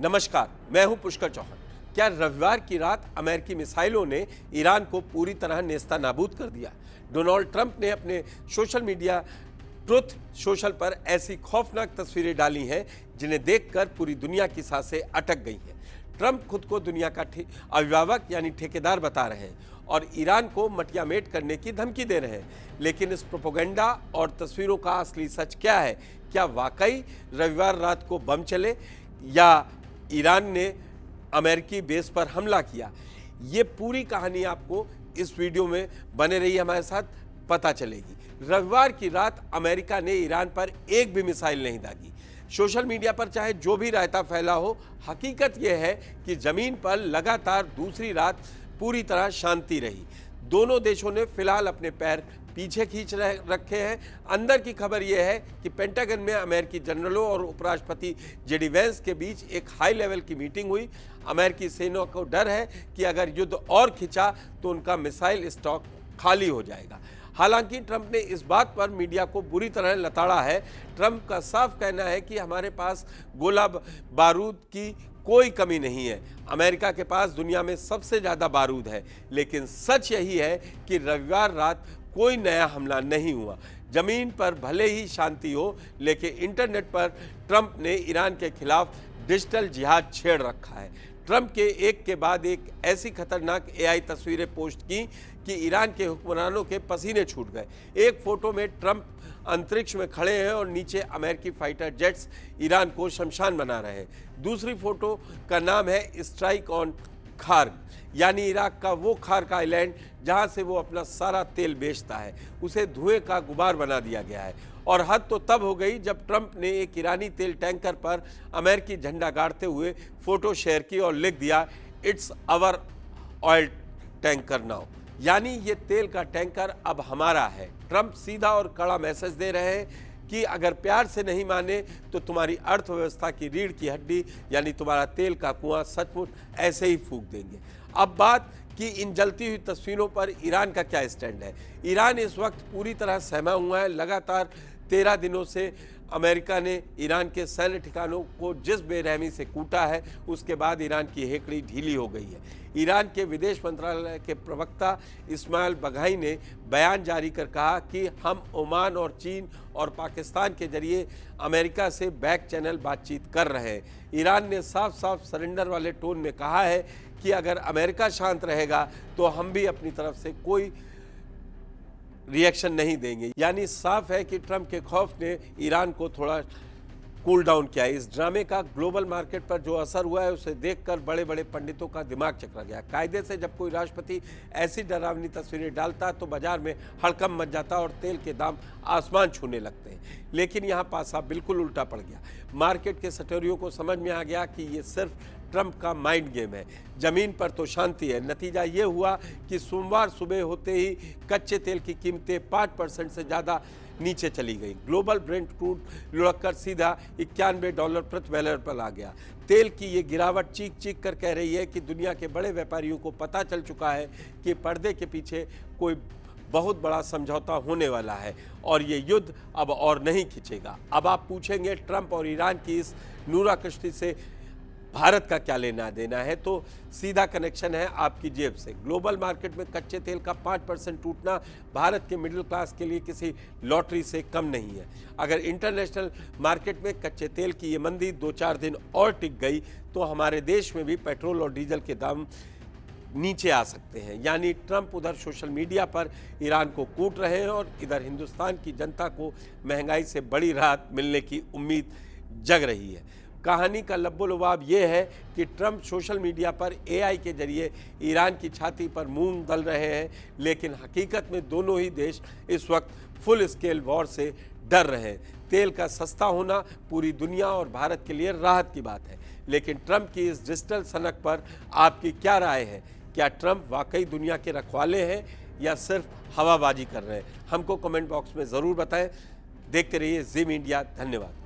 नमस्कार, मैं हूं पुष्कर चौहान। क्या रविवार की रात अमेरिकी मिसाइलों ने ईरान को पूरी तरह नेस्तनाबूद कर दिया? डोनाल्ड ट्रंप ने अपने सोशल मीडिया ट्रुथ सोशल पर ऐसी खौफनाक तस्वीरें डाली हैं जिन्हें देखकर पूरी दुनिया की सांसें अटक गई हैं। ट्रंप खुद को दुनिया का अभिभावक यानी ठेकेदार बता रहे हैं और ईरान को मटियामेट करने की धमकी दे रहे हैं। लेकिन इस प्रोपेगेंडा और तस्वीरों का असली सच क्या है? क्या वाकई रविवार रात को बम चले या ईरान ने अमेरिकी बेस पर हमला किया? ये पूरी कहानी आपको इस वीडियो में बने रही हमारे साथ पता चलेगी। रविवार की रात अमेरिका ने ईरान पर एक भी मिसाइल नहीं दागी। सोशल मीडिया पर चाहे जो भी रायता फैला हो, हकीकत यह है कि जमीन पर लगातार दूसरी रात पूरी तरह शांति रही। दोनों देशों ने फिलहाल अपने पैर पीछे खींच रखे हैं। अंदर की खबर यह है कि पेंटागन में अमेरिकी जनरलों और उपराष्ट्रपति जेडी वेंस के बीच एक हाई लेवल की मीटिंग हुई। अमेरिकी सेना को डर है कि अगर युद्ध और खिंचा तो उनका मिसाइल स्टॉक खाली हो जाएगा। हालांकि ट्रंप ने इस बात पर मीडिया को बुरी तरह लताड़ा है। ट्रंप का साफ कहना है कि हमारे पास गोला बारूद की कोई कमी नहीं है। अमेरिका के पास दुनिया में सबसे ज़्यादा बारूद है। लेकिन सच यही है कि रविवार रात कोई नया हमला नहीं हुआ। जमीन पर भले ही शांति हो, लेकिन इंटरनेट पर ट्रंप ने ईरान के खिलाफ डिजिटल जिहाद छेड़ रखा है। ट्रंप के एक के बाद एक ऐसी खतरनाक एआई तस्वीरें पोस्ट की कि ईरान के हुक्मरानों के पसीने छूट गए। एक फोटो में ट्रंप अंतरिक्ष में खड़े हैं और नीचे अमेरिकी फाइटर जेट्स ईरान को शमशान बना रहे हैं। दूसरी फोटो का नाम है स्ट्राइक ऑन खार्ग, यानी इराक का वो खार्ग आइलैंड जहां से वो अपना सारा तेल बेचता है, उसे धुएं का गुबार बना दिया गया है। और हद तो तब हो गई जब ट्रंप ने एक ईरानी तेल टैंकर पर अमेरिकी झंडा गाड़ते हुए फोटो शेयर की और लिख दिया, it's our oil tanker now, यानी ये तेल का टैंकर अब हमारा है। ट्रंप सीधा और कड़ा मैसेज दे रहे हैं कि अगर प्यार से नहीं माने तो तुम्हारी अर्थव्यवस्था की रीढ़ की हड्डी यानी तुम्हारा तेल का कुआं सचमुच ऐसे ही फूंक देंगे। अब बात कि इन जलती हुई तस्वीरों पर ईरान का क्या स्टैंड है। ईरान इस वक्त पूरी तरह सहमा हुआ है। लगातार 13 दिनों से अमेरिका ने ईरान के सैन्य ठिकानों को जिस बेरहमी से कूटा है, उसके बाद ईरान की हेकड़ी ढीली हो गई है। ईरान के विदेश मंत्रालय के प्रवक्ता इस्माइल बघाई ने बयान जारी कर कहा कि हम ओमान और चीन और पाकिस्तान के जरिए अमेरिका से बैक चैनल बातचीत कर रहे हैं। ईरान ने साफ साफ सरेंडर वाले टोन में कहा है कि अगर अमेरिका शांत रहेगा तो हम भी अपनी तरफ से कोई रिएक्शन नहीं देंगे। यानी साफ है कि ट्रंप के खौफ ने ईरान को थोड़ा कूल डाउन किया। इस ड्रामे का ग्लोबल मार्केट पर जो असर हुआ है उसे देखकर बड़े बड़े पंडितों का दिमाग चकरा गया। कायदे से जब कोई राष्ट्रपति ऐसी डरावनी तस्वीरें डालता तो बाजार में हड़कंप मच जाता और तेल के दाम आसमान छूने लगते हैं। लेकिन यहाँ पासा बिल्कुल उल्टा पड़ गया। मार्केट के सटोरियों को समझ में आ गया कि ये सिर्फ ट्रंप का माइंड गेम है। जमीन पर तो शांति है। नतीजा ये हुआ कि सोमवार सुबह होते ही कच्चे तेल की कीमतें 5% से ज़्यादा नीचे चली गई। ग्लोबल ब्रेंट क्रूड लुढ़ककर सीधा $91 प्रति बैरल पर आ गया। तेल की ये गिरावट चीख चीख कर कह रही है कि दुनिया के बड़े व्यापारियों को पता चल चुका है कि पर्दे के पीछे कोई बहुत बड़ा समझौता होने वाला है और ये युद्ध अब और नहीं खिंचेगा। अब आप पूछेंगे ट्रंप और ईरान की इस नूरा कश्ती से भारत का क्या लेना देना है, तो सीधा कनेक्शन है आपकी जेब से। ग्लोबल मार्केट में कच्चे तेल का 5% टूटना भारत के मिडिल क्लास के लिए किसी लॉटरी से कम नहीं है। अगर इंटरनेशनल मार्केट में कच्चे तेल की ये मंदी 2-4 दिन और टिक गई तो हमारे देश में भी पेट्रोल और डीजल के दाम नीचे आ सकते हैं। यानी ट्रंप उधर सोशल मीडिया पर ईरान को कूट रहे हैं और इधर हिंदुस्तान की जनता को महंगाई से बड़ी राहत मिलने की उम्मीद जग रही है। कहानी का लब्बो-लुबाब ये है कि ट्रंप सोशल मीडिया पर एआई के जरिए ईरान की छाती पर मूंग दल रहे हैं, लेकिन हकीकत में दोनों ही देश इस वक्त फुल स्केल वॉर से डर रहे हैं। तेल का सस्ता होना पूरी दुनिया और भारत के लिए राहत की बात है। लेकिन ट्रंप की इस डिजिटल सनक पर आपकी क्या राय है? क्या ट्रंप वाकई दुनिया के रखवाले हैं या सिर्फ हवाबाजी कर रहे हैं? हमको कमेंट बॉक्स में ज़रूर बताएं। देखते रहिए ज़ी मीडिया। धन्यवाद।